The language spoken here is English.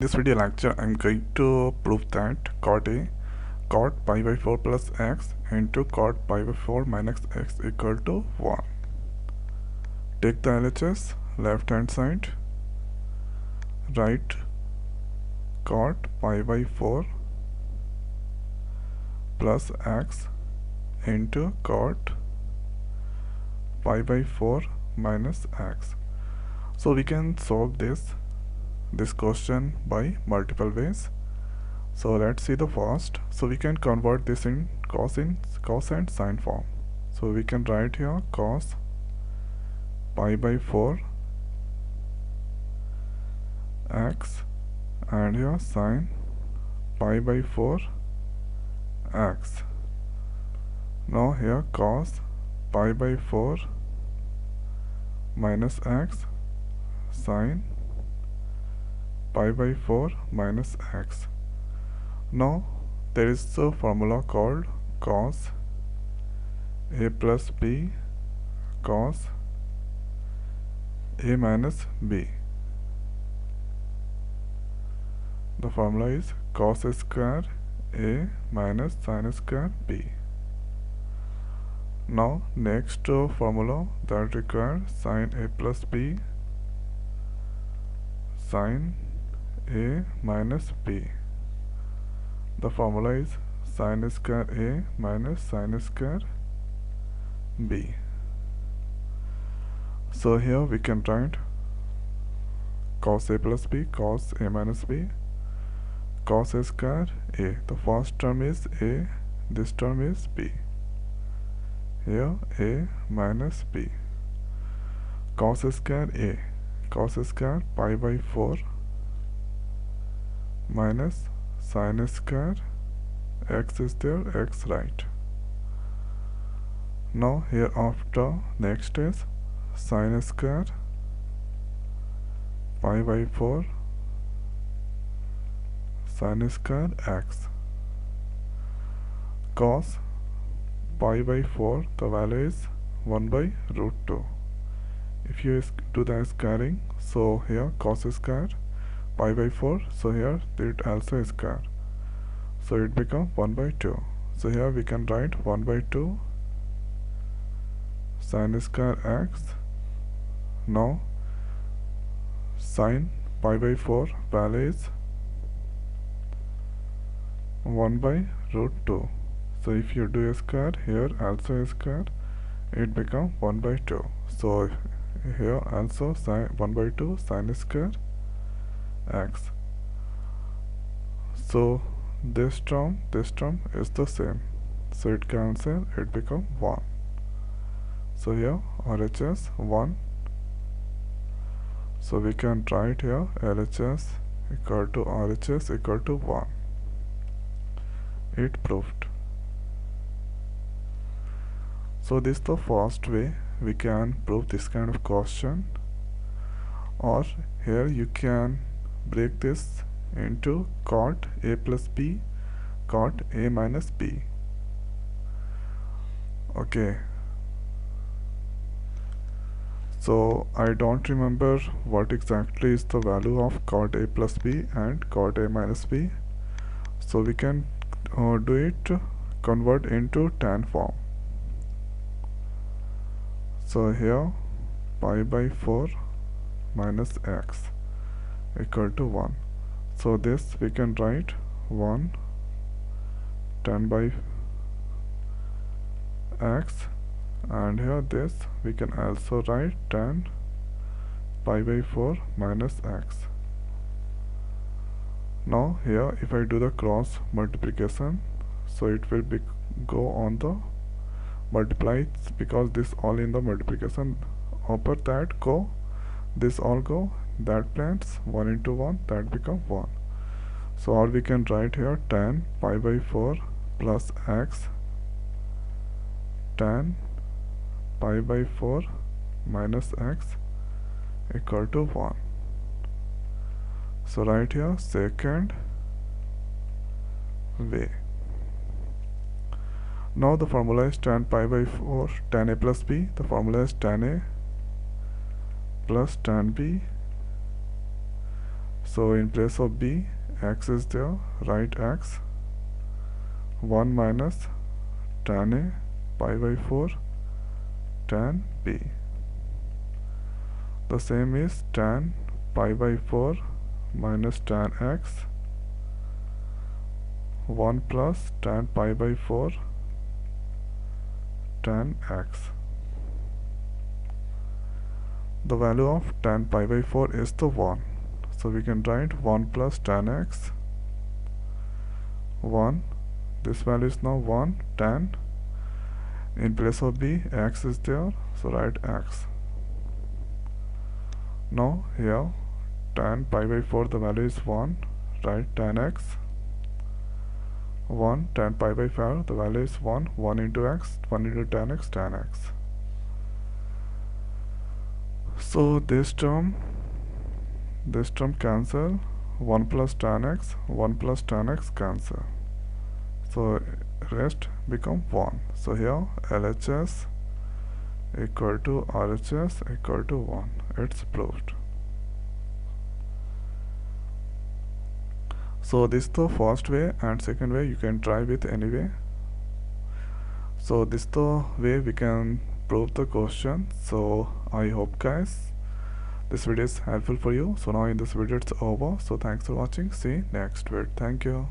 this video lecture I'm going to prove that cot pi by 4 plus x into cot pi by 4 minus x equal to 1. Take the LHS, left hand side, write cot pi by 4 plus x into cot pi by 4 minus x. So we can solve this question by multiple ways. So let's see the first. So we can convert this in cos and sine form. So we can write here cos pi by 4 x and here sine pi by 4 x. Now here cos pi by 4 minus x sine pi by 4 minus x. Now there is a formula called cos a plus b cos a minus b. The formula is cos square a minus sine square b. Now next formula that requires sine a plus b sine a minus b. The formula is sine square a minus sine square b. So here we can write cos a plus b cos a minus b cos a square a. The first term is a, this term is b. Here a minus b. Cos square a, cos square pi by 4 minus sine square x is there, x right. Now here after next is sine square pi by 4 sine square x. Cos pi by 4, the value is 1 by root 2. If you do the squaring, so here cos square pi by 4, so here it also is square, so it becomes 1 by 2. So here we can write 1 by 2 sine square x. Now sine pi by 4 value is 1 by root 2. So if you do a square, here also a square, it becomes 1 by 2. So here also 1 by 2 sine square x. So this term is the same, so it cancels, it becomes 1. So here RHS 1. So we can write here LHS equal to RHS equal to 1. It proved. So this is the first way we can prove this kind of question, or here you can break this into cot a plus b cot a minus b. Okay, so I don't remember what exactly is the value of cot a plus b and cot a minus b, so we can do it convert into tan form. So here pi by 4 minus x equal to 1. So this we can write 1 tan by x, and here this we can also write tan pi by 4 minus x. Now here if I do the cross multiplication, so it will go on the multiply, because this all in the multiplication, upper that go, this all go, that plants 1 into 1, that become 1. So all we can write here tan pi by 4 plus x tan pi by 4 minus x equal to 1. So right here second way. Now the formula is tan pi by 4 tan a plus b. The formula is tan a plus tan b So in place of b, x is there, write x. 1 minus tan a pi by 4 tan b. The same is tan pi by 4 minus tan x, 1 plus tan pi by 4 tan x. The value of tan pi by 4 is the 1. So we can write 1 plus tan x, 1. This value is now 1 tan. In place of b, x is there, so write x. Now here tan pi by 4, the value is 1, write tan x. 1 tan pi by 5, the value is 1, 1 into x, 1 into tan x, tan x. So this term cancel, 1 plus tan x, 1 plus tan x cancel. So rest become 1. So here LHS equal to RHS equal to 1. It's proved. So this is the first way, and second way you can try with any way. So this is the way we can prove the question. So I hope guys this video is helpful for you. So now in this video it's over. So thanks for watching. See you next video. Thank you.